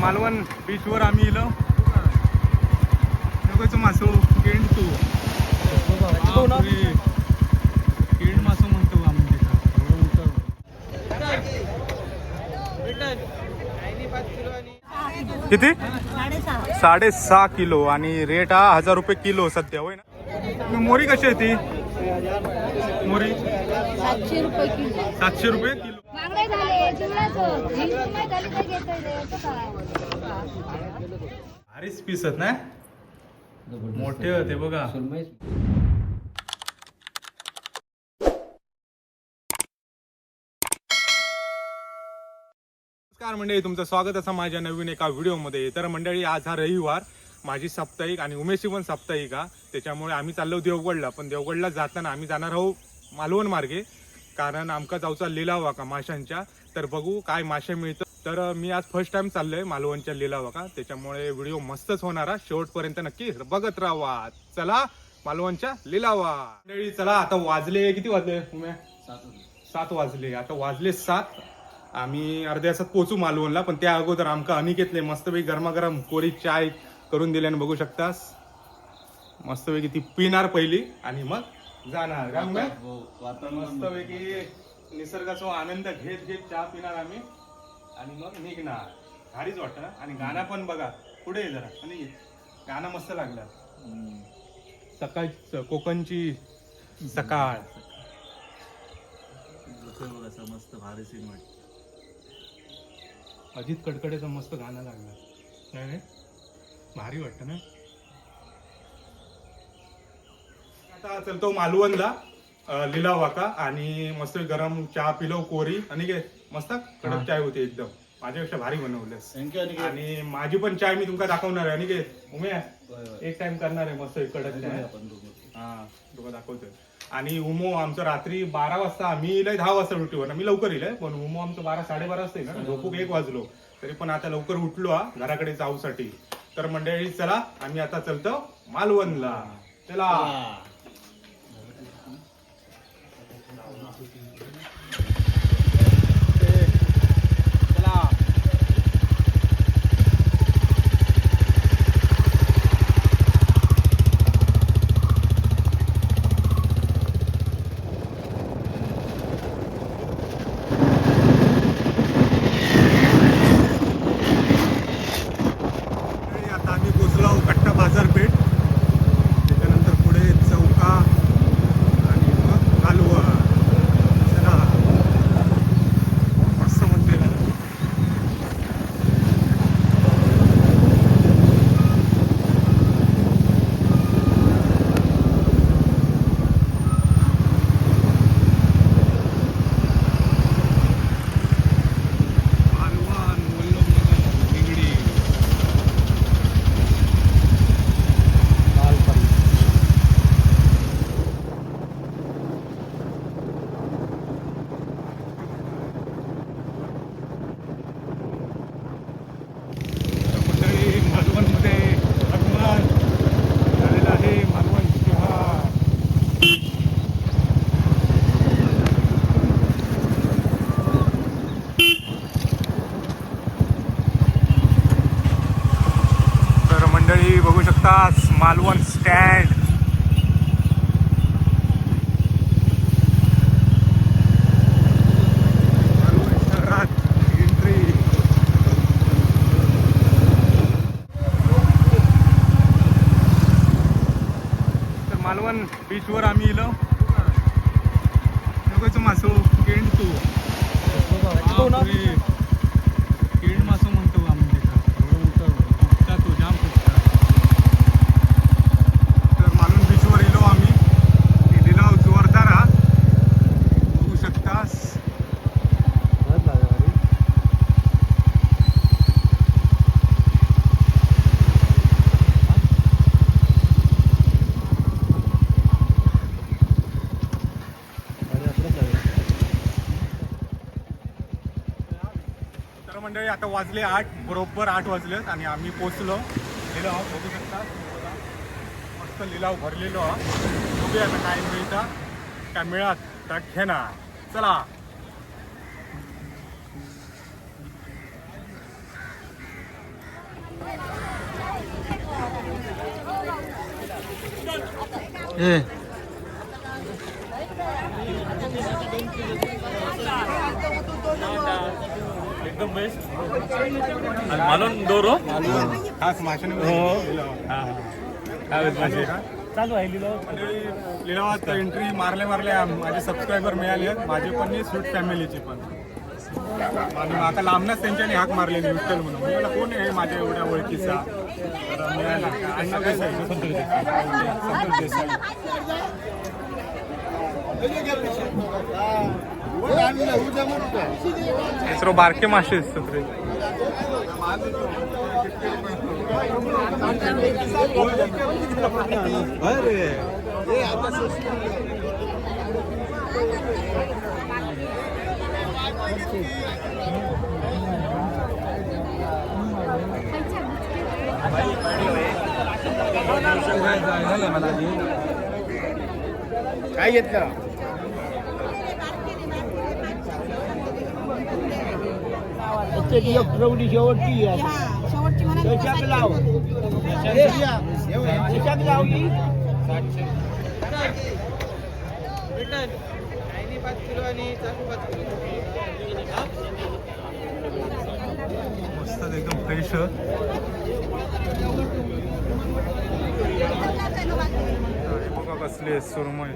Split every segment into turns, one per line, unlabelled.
मालवण बीचवर आम्ही इलो मासो केंड तू केंड मासो म्हणतो आम्ही किती 6.5 किलो आणि रेट हा 1000 रुपये किलो सध्या होय ना. मोरी कशी आहे ती मोरी
700 रुपये किलो.
700 रुपये किलो.
मागणे झाले चिवड्याचं ही रुपये झाली तर घेतोय रे असं काय.
भारीच पिसत ना मोठे होते बघा. नमस्कार मंडळी, तुमचं स्वागत असं माझ्या नवीन एका व्हिडिओमध्ये. तर मंडळी, आज हा रविवार, माझी साप्ताहिक आणि उमेशची पण साप्ताहिक हा. त्याच्यामुळे आम्ही चाललो देवगडला. पण देवगडला जाताना आम्ही जाणार आहोत मालवण मार्गे, कारण आमका जाऊचा लिलाव का माशांच्या. तर बघू काय मासे मिळतं. तर मी आज फर्स्ट टाइम चाललोय मालवणच्या लिलाव का, त्याच्यामुळे व्हिडिओ मस्तच होणार हा. शेवटपर्यंत नक्की बघत राहा. चला मालवणच्या लिलावा मंडळी. चला आता वाजले किती वाजले उम्या? 7 वाजले. आता वाजले 7. आम्ही अर्ध्या तासात पोहोचू मालवणला. पण त्या अगोदर आमका अनिकेतले मस्तपैकी गरमागरम कोरी चाय करून दिल्याने बघू शकतास. मस्तपैकी ती पिणार पहिली आणि मग जाणार का मस्तपैकी निसर्गाचा आनंद घेत घेत चहा पिणार आम्ही आणि मग निघणार. भारीच वाटतं ना. आणि गाणं पण बघा पुढे जरा आणि गाणं मस्त लागलं. सकाळी कोकणची सकाळ
मस्त भारी सीन वाटत.
अजित कडकडेचं मस्त गाणं लागलं नाही रे, भारी वाटतं ना. आता चलतो मालवणला लिलाव वाका आणि मस्त गरम चहा पिलो कोरी आणि मस्त कडक चाय होती एकदम. माझ्यापेक्षा भारी बनवलेस. आणि माझी पण चाय मी तुमका दाखवणार आहे. आणि उम्या एक टाइम करणार आहे मस्त कडक चाय. हा तुका दाखवतोय. आणि उमो आमचं रात्री 12 वाजता, आम्ही इलय 10 वाजता ड्युटीवर. मी लवकर इलय, पण उमो आमचं 12-12:30 वाजता ना. झोपूक 1 वाजलो तरी पण आता लवकर उठलो हा घराकडे जाऊसाठी. तर मंडळी चला आम्ही आता चलतो मालवणला. चला मालवण स्टँड. मालवण शहरात एंट्री. तर मालवण बीचवर आम्ही इलो मासो केंड तू केंड मासो म्हणतो आम्ही. तो जाम मंडळी. आता वाजले 8, बरोबर 8 वाजलेत आणि आम्ही पोचलो. लिलाव बघू शकता, मस्त लिलाव भरलेलो. बघूया आता काय मिळतं, काय मिळत तर घेणार. चला
एकदम बेस्ट मालून दोरो
खास माशाने
चालू आहे लिलाव
लिलावात एंट्री मारल्या माझे सबस्क्रायबर मिळाले आहेत. माझे पण नाही, स्वीट फॅमिलीचे पण. आणि आता लांबनच त्यांच्यानी हाक मारलेली विठ्ठल म्हणून. मी म्हटलं कोण आहे माझ्या एवढ्या ओळखीचा, तर मिळाला अण्णा देसाई, संतोष देसाई. सर्व बारके मासे दिसतात रे.
काय घेतलं प्रौढी शेवटची लाव
मस्त एकदम फ्रेश. बघा कसले सुरमई.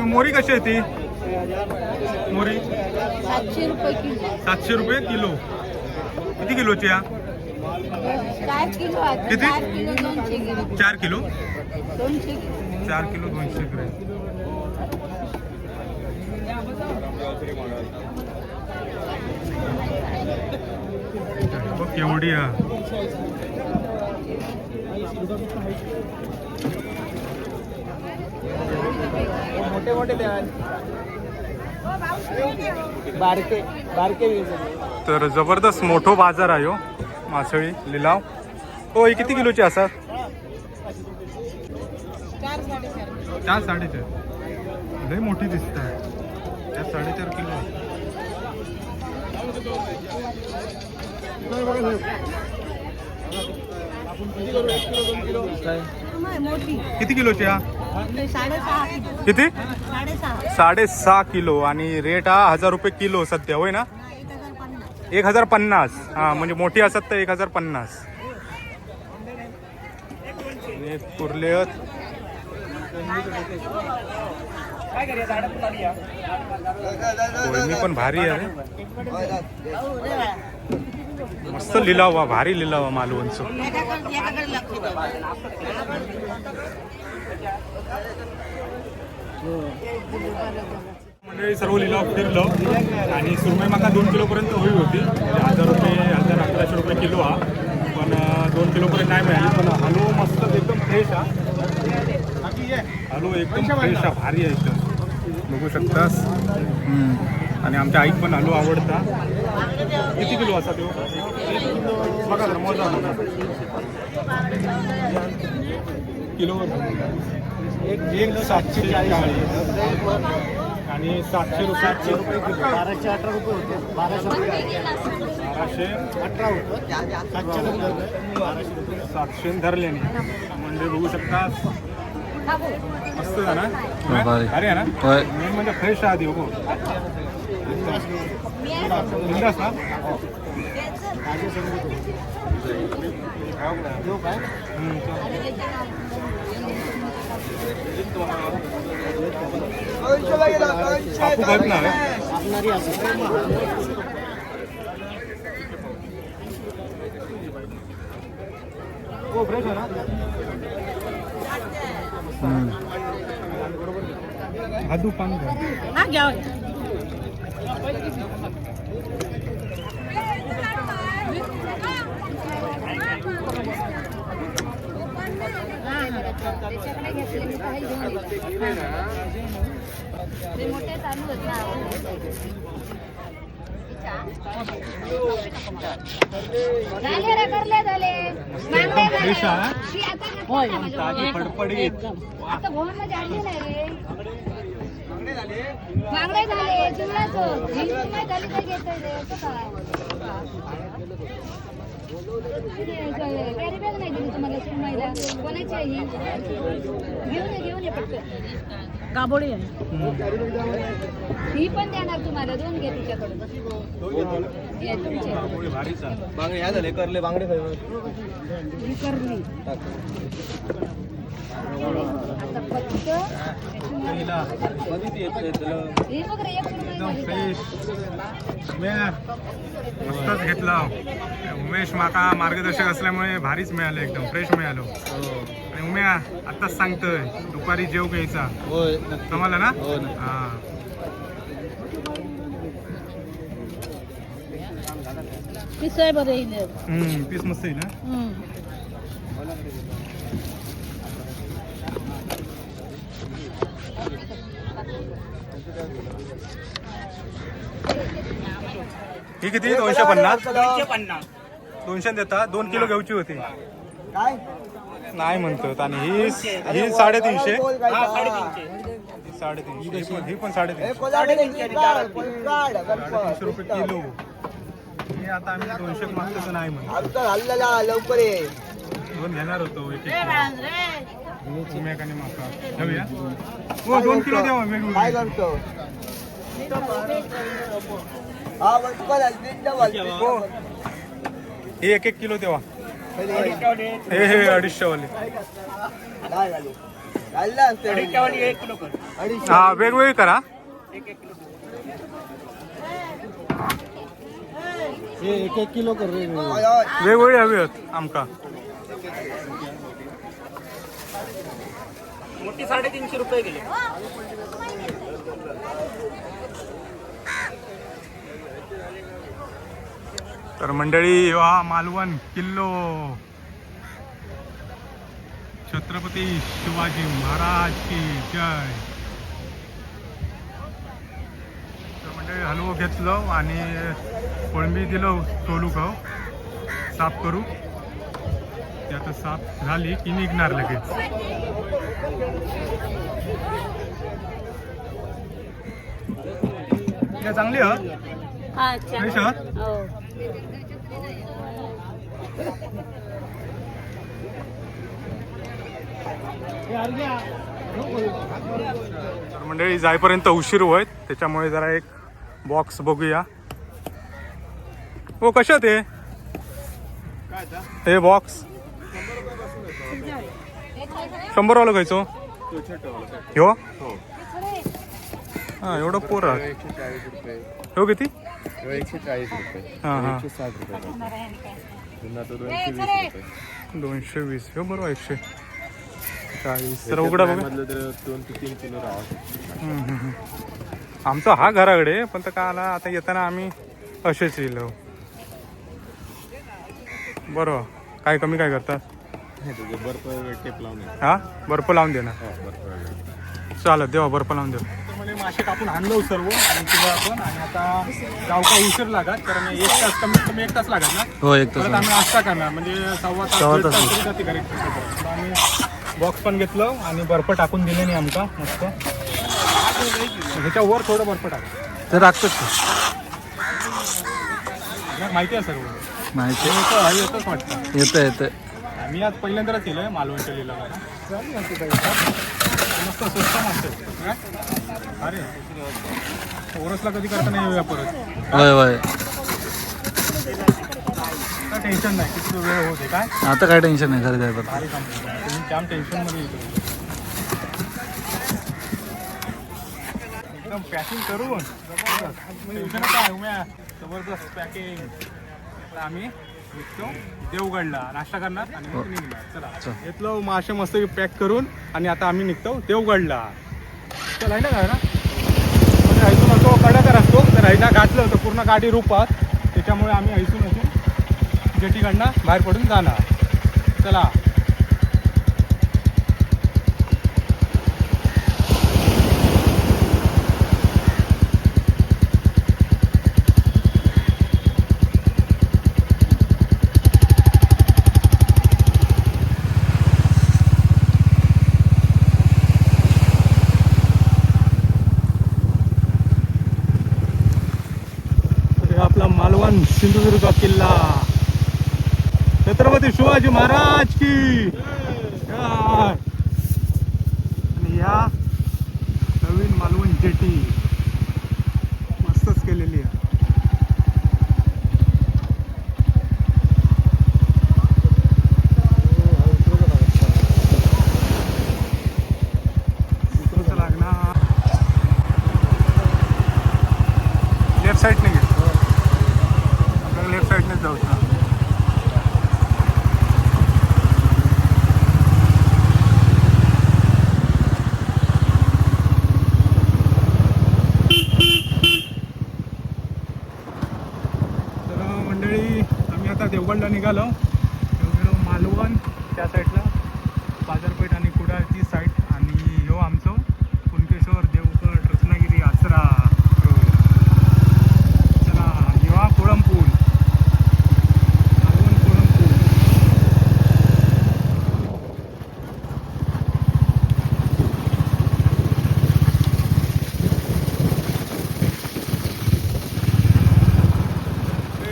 मोरी कशी आहे ती? मोरी
700 रुपये किलो.
700 रुपये किलो. किती किलोची आहे?
4 किलो आहे.
किती?
4 kilo 200 gram.
4 kilo
200 gram.
4 kilo 200 gram. बघ केवढी आहे.
मोठे मोठे बारके बारके.
तर जबरदस्त मोठो बाजार आहे हो मासळी लिलाव. हो ही किती किलोची असतात? 4 साडेचार. लय मोठी दिसत आहे. 4 साडेचार किलो.
मोठी
किती किलोची हा?
6.5
किती?
6.5.
6.5 किलो. आणि रेट हा 1000 रुपये किलो सध्या होय ना? 1050. हा म्हणजे मोठी असत तर 1050. कुर्ले कोळमी पण भारी आहे. मस्त लिलावा, भारी लिलावा मालवणचं. म्हणजे सर्व लिलाव फिरलं आणि सुरमई माका 2 किलोपर्यंत होई होती. 1000 रुपये 1100 रुपये किलो हा. पण 2 किलोपर्यंत नाही मिळाली. पण हॅलो मस्त एकदम फ्रेश हा. हॅलो एकदम फ्रेश हा, भारी आहे एकदम. बघू शकतास. आणि आमच्या आईक पण हॅलो आवडता. किती किलो असा तो? बघा जरा मोजा बघा. किलोवर एक 740 आणि 700 रुपये.
1218 रुपये होते.
700 धरले म्हणजे बघू शकता. मस्त आहे ना? भारी आहे ना? मेन म्हणजे फ्रेश आधी हो. बिंदास ना? कापू घात ना हो फ्रेश आहे ना? हादू पाणी
हा घ्या. त्याच्याकडे घेतले मी काही घेऊन ते मोठे चालू होत ना. झाले रे, करले झाले.
फ्रेश आहे.
शी आता घेतली ना माझ्या
ताजी फडफडीत.
आता भवन मध्ये आणली नाही रे. बांगडे झाले चिवडाच ही रुमाई झाली काय घेतोय ते असं काय कॅरी बॅग नाही दिली तुम्हाला सुरमाईला कोणाची आहे ही घेऊन ये पटकन गाबोळी आहे ही पण देणार तुम्हाला 2 घे तिच्याकडून हे तुमचे
बांगडे ह्या झाले करले बांगडे
ही करली आता फक्त ही बघ रे एक सुरमाई झाली का?
मस्तच घेतला उमेश माका मार्गदर्शक असल्यामुळे भारीच मिळालं एकदम फ्रेश मिळालो आणि उम्या आताच सांगतोय दुपारी जेव घ्यायचा
होय
समजलं ना
हो ना.
हा
पीस आहे बरं येईल
पीस मस्त आहे ना ही किती 250 200 देता 2 किलो घेऊची होती
काय
नाही म्हणतात आणि ही 350 ही 350 ही पण 350 350 रुपये किलो हे आता आम्ही 200 मागतो तर नाही म्हणतो
हल्ला लवकर ये
2 घेणार होतो एक माका घेऊया हो 2 किलो द्यावा
काय
वेगवेगळे
करतो हा
हो हे 1 किलो देवा हे 250 वाले हा वेगवेगळे करा
हे 1 किलो कर रे
वेगवेगळे हवे आहेत आमका
मोठी 350 रुपये गेले
तर मंडळी हा मालवण किल्लो छत्रपती शिवाजी महाराज की जय. तर मंडळी हलवो घेतलो आणि कोळंबी दिलो सोलू खाऊ साफ करू ती आता साफ झाली की निघणार लगेच. या चांगली फ्रेश तर मंडळी जाईपर्यंत उशीर होत त्याच्यामुळे जरा एक बॉक्स बघूया. हो कशात आहे हे बॉक्स 100 वाला खायचो ह्यो हा एवढं पोर हो किती
140 रुपये
हां हां
160 रुपये
220 हो बरोबर 140 तर उघडा बघा
मधलं तर 2 ते 3 किलो राहा.
आमचा हा घराकडे पण तर का आला आता येताना आम्ही असेच येईल. बरोबर काय कमी काय करतात
बर्फ टेप लावून
हा बर्फ लावून दे ना
बर्फ
चालत देवा बर्फ लावून देऊ. मासे कापून आणलो सर्व आणि तुला आपण आणि आता जाऊ का उशीर लागत कारण 1 तास कमीत कमी 1 तास लागत ना.
हो 1
परत आम्ही नाश्ता करणार म्हणजे सव्वा तास तरी जाते घरी. आम्ही बॉक्स पण घेतलं आणि बर्फ टाकून दिले नाही आमका मस्त ह्याच्यावर थोडं बर्फ टाक
तर टाकतोच
माहिती आहे सर्व
माहिती
येतच वाटतं
येतं
मी आज पहिल्यांदाच केलंय मालवणच्या लिलावाला मस्त स्वस्त मासे अरे ओरसला कधी करता नाही येऊया परत
होय होय
काय टेन्शन नाही किती वेळ होते काय
आता काय टेन्शन नाही खरं जायचं
भारी काम करतो. तुम्ही जाम टेन्शनमध्ये येतो एकदम पॅकिंग करून टेन्शन काय उम्या जबरदस्त पॅकिंग. आम्ही निघतो देवगडला नाश्ता करणार आणि मग निघणार. चला घेतलं मासे मस्त पॅक करून आणि आता आम्ही निघतो देवगडला. चल आहे ना काय ना ऐसून असतो कडकर असतो तर हैना घातलं होतं पूर्ण गाडी रूपात त्याच्यामुळे आम्ही ऐसून असून जेटीकडनं बाहेर पडून जाणार. चला सिंधुदुर्ग किल्ला, छत्रपती शिवाजी महाराज की जय. आणि या नवीन मालवण जेटी मस्तच केलेली आहे. लेफ्ट साईडने घे, आपल्याला लेफ्ट साईडनेच जाऊ. तर मंडळी आम्ही आता देवगडला निघालो. देवगड मालवण त्या साईडला बाजारपेठ आणि कुडाळ ती साईड, आणि ह्यो आमचं कुणकेश्वर, देवगड, रत्नागिरी, आचरा. चला किंवा कोळंपूल, मालवण कोळंपूल.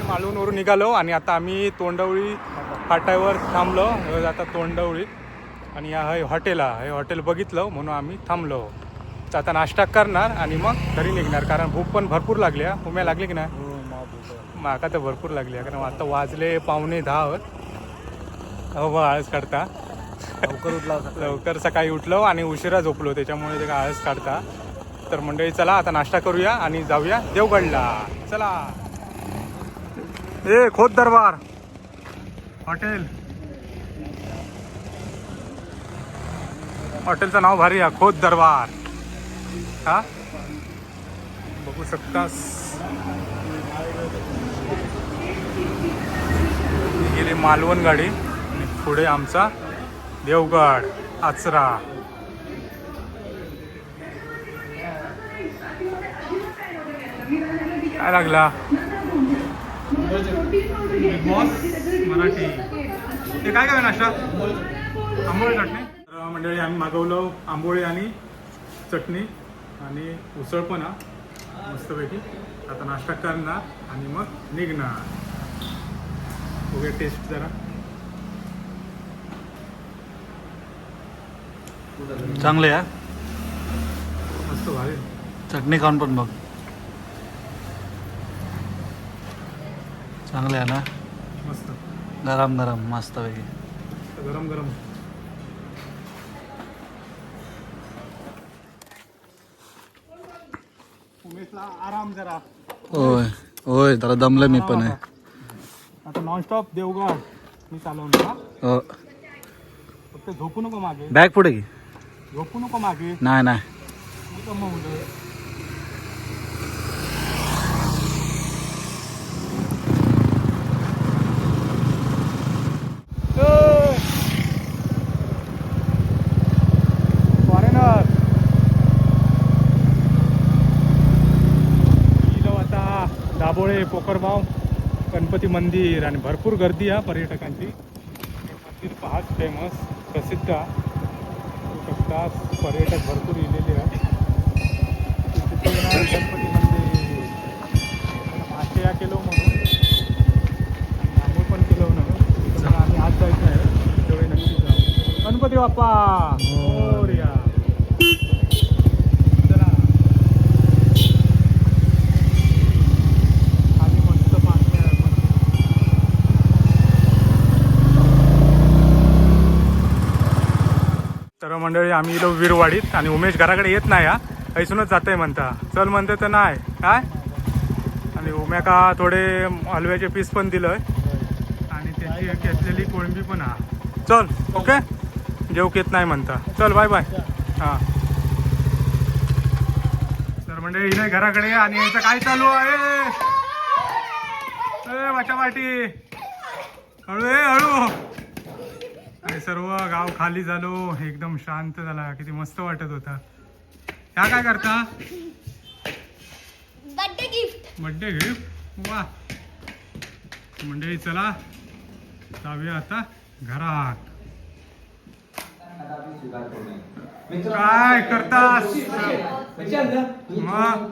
मालवणवरून निघालो आणि आता आम्ही तोंडवळी फाट्यावर थांबलो. आता तोंडवळी आणि हे हॉटेल आहे, हे हॉटेल बघितलं म्हणून आम्ही थांबलो. तर आता नाश्ता करणार आणि मग घरी निघणार, कारण भूक पण भरपूर लागली आहे. उम्या लागली की नाही? माका तर भरपूर लागली आहे, कारण आता वाजले 9:45. हो बा, आळस काढता.
लवकर उठला
लवकर सकाळी उठलो आणि उशिरा झोपलो, त्याच्यामुळे ते आळस काढता. तर मंडळी चला आता नाश्ता करूया आणि जाऊया देवगडला. चला. ए खोत दरबार हॉटेल, हॉटेलचं नाव भारी आहे, खोत दरबार. हा बघू शकतास. गेली मालवण गाडी आणि पुढे आमचा देवगड, आचरा. काय लागला? Big boss Marathi. ते काय काय नाश्ता? आंबोळी चटणी. तर मंडळी आम्ही मागवलं आंबोळी आणि चटणी आणि उसळ पण आहे मस्तपैकी. आता नाश्ता करणार आणि मग निघणार. बघूया टेस्ट जरा.
चांगले आहे.
मस्त भारी.
चटणी खाऊन पण बघ, चांगले आहे ना.
मस्त
गरम गरम मस्त पैकी.
गरम गरम. उमेशला आराम जरा.
होय होय, जरा दमलं मी पण आहे.
आता नॉनस्टॉप देवगड मी चालवणार.
हो.
फक्त झोपू नको मागे,
बॅग पुढे घे.
झोपू नको मागे.
नाही नाही.
फॉरेनर आता दाभोळे, पोखरगाव, गणपती मंदिर आणि भरपूर गर्दी आहे पर्यटकांची. मंदिर पाहाच फेमस प्रसिद्ध पर्यटक भरपूर इलेले आहे. गणपती मंदिर मासे या केलो म्हणून आणि आंघोळ पण केलो म्हणून आम्ही आज जायचं आहे. तेवढे नक्की जाऊ. गणपती बाप्पा मोरया. चला आम्ही मस्त पाहतो. तर मंडळी आम्ही इलो वीरवाडीत आणि उमेश घराकडे येत नाही. हा ऐसूनच जात आहे म्हणता. चल म्हणते तर नाही काय. आणि उम्या का थोडे हलव्याचे पीस पण दिलं आणि त्याची घेतलेली कोळंबी पण. हा चल ओके. जेवक येत नाही म्हणता. चल बाय बाय. हां तर मंडळी इथे घराकडे आणि याचं काय चालू आहे. वाटा वाटी हळू हळू. आणि सर्व गाव खाली झालो, एकदम शांत झाला. किती मस्त वाटत होता. ह्या काय करता?
Birthday gift.
Birthday gift. वा मंडळी चला जाऊया आता घरात. काय करतास? मग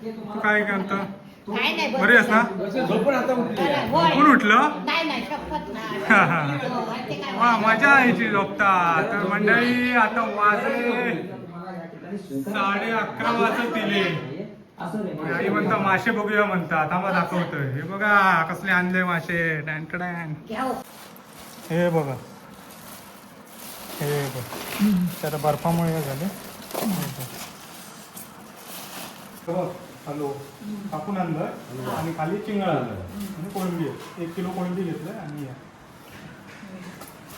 तू काय करता?
काय नाही
बरी आहेस ना? कोण उठलं?
नाही शपथ नाही.
वा मजा यायची झोपता. तर मंडळी आता वाजले 11:30 वाजत दिले. आई म्हणता मासे बघूया म्हणतात. थांबा दाखवतोय. हे बघा कसले आणले मासे. टॅन. हे बघा हे बघ त्याला बर्फामुळे हे झाले. हॅलो कापून आणलं आणि खाली चिंगळा आणलं आणि कोळंबी 1 किलो कोळंबी घेतलं आणि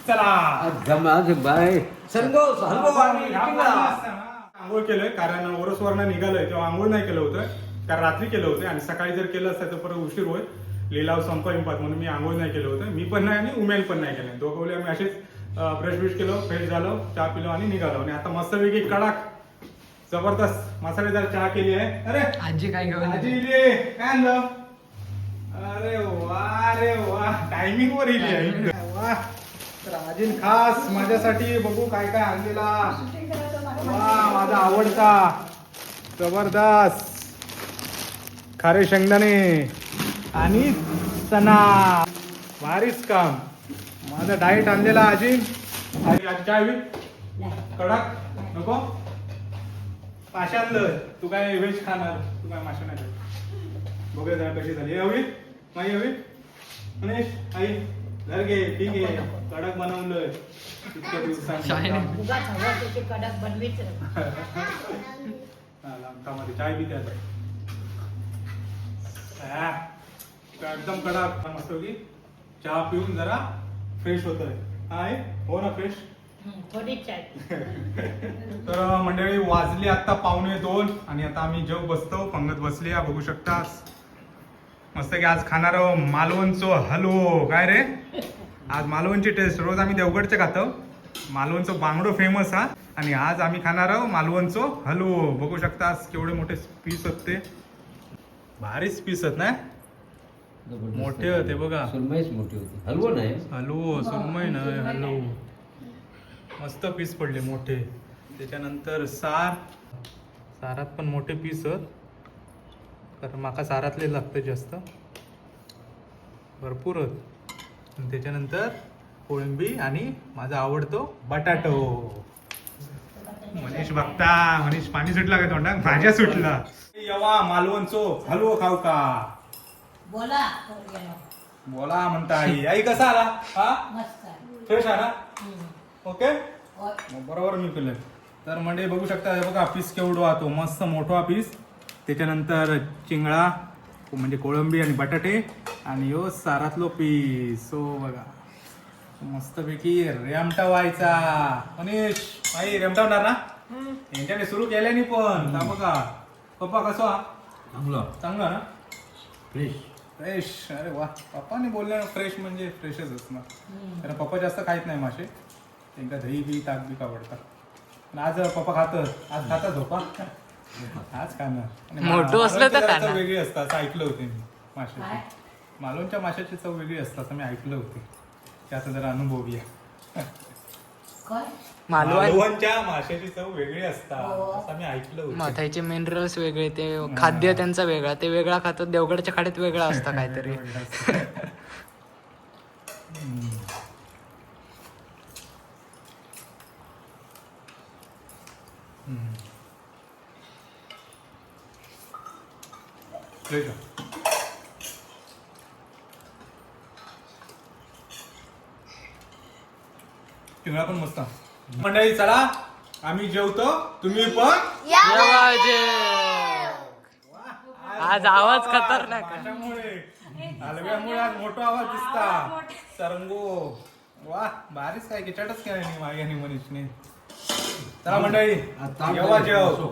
चला आंघोळ केलंय कारण ओरसवरनं निघालोय तेव्हा आंघोळ नाही केलं होतं कारण रात्री केलं होतं आणि सकाळी जर केलं असतं तर परत उशीर होईल. लिलाव संपात म्हणून मी आंघोळ नाही केलं होतं. मी पण नाही आणि उमेन पण नाही केलं. दोघं आम्ही असेच ब्रश केलो फ्रेश झालो चहा पिलो आणि निघालो आणि आता मस्तपैकी कडक जबरदस्त मसालेदार चहा केली आहे. अरे
आजी काय घेऊन
आजी इली काय आणलं? अरे वा टायमिंग वर इली आहे. वा तर आजीन खास माझ्यासाठी बघू काय काय आणलेला. वा माझा आवडता जबरदस्त खारे शेंगदाणे आणि चना. भारीच काम. माझा डाएट आणलेला आजी. आज काय हवी? कडक नको मासे आणलं. तू काय व्हेज खाणार? तू काय मासे नाही खात. बघूया जरा कशी झाली. हे हवी माई हवी मनीष आई घर घे ठीक आहे. कडक बनवलंय इतक्या दिवसांनी.
कडक बनवीच
मध्ये चाय बी त्याचा एकदम कडक मस्त की चहा पिऊन जरा फ्रेश होतोय. आहे हो ना फ्रेश.
थोडी चाय.
तर मंडळी वाजले आता 1:45 आणि आता आम्ही जेव बसतो. पंगत बसली बघू शकता. मस्त की आज खाणार मालवणचो हलवो. काय रे आज मालवणची टेस्ट. रोज आम्ही देवगडचे खातो. मालवणचं बांगडो फेमस हा आणि आज आम्ही खाणार आहोत मालवणचो हलवो. बघू शकता केवढे मोठे पीस आहेत ते. भारीच पीस आहेत ना मोठे होते बघा.
सुरमईच मोठी होती. हलवो नाही
हलवो सुरमई नाही हलवो. मस्त पीस पडले मोठे. त्याच्यानंतर सारात पण मोठे पीस आहेत कारण माका सारातले लागतं जास्त. भरपूर आहेत. आणि त्याच्यानंतर कोळंबी आणि माझा आवडतो बटाटो. मनीष बघता. मनीष पाणी सुटला का तोंडात? भाज्या सुटला. यवा मालवणचो हलवो खाऊ का? बोला म्हणता आई. आई कसा आला? हा फ्रेश आला ओके मग बरोबर मी केलं. तर म्हणजे बघू शकता हे बघा पीस केवढो हा तो मस्त मोठा पीस. त्याच्यानंतर चिंगळा म्हणजे कोळंबी आणि बटाटे आणि यो सारातलो पीस. सो बघा मस्तपैकी रेमटा व्हायचा. मनीष आई रेमटावणार ना? यांच्याने सुरू केल्याने पण का बघा. पप्पा कसो हा? चांगला ना फ्रेश. अरे वा पप्पाने बोललं फ्रेश म्हणजे फ्रेशच असणार. कारण पप्पा जास्त खायत नाही मासे. त्यांना दही बी ताक बी आवडतात. पण आज पप्पा खातात. आज खातात झोपा आज खाणार.
मोठं असलं तर खाणार.
वेगळी असतात असं ऐकलं होते मी. माशाची मालवणच्या माशाची चव वेगळी असतात असं मी ऐकलं होते. त्याचा जरा अनुभव घ्या. मालवणच्या माशाची चव वेगळी असतात असं मी ऐकलं होतं.
माथ्याचे मिनरल्स वेगळे. ते खाद्य त्यांचा वेगळा. ते वेगळा खातात. देवगडच्या खाड्यात वेगळा असतं काहीतरी.
चिंगळा पण मस्त. मंडळी चला आम्ही जेवतो. तुम्ही पण
आज आवाज खतरनाक आहे.
त्याच्यामुळे हलव्यामुळे आज मोठा आवाज दिसता. सरंगो वा भारीच काय किचाटच काय नाही मागे आणि मनीषने. चला मंडळी जेवा जेव.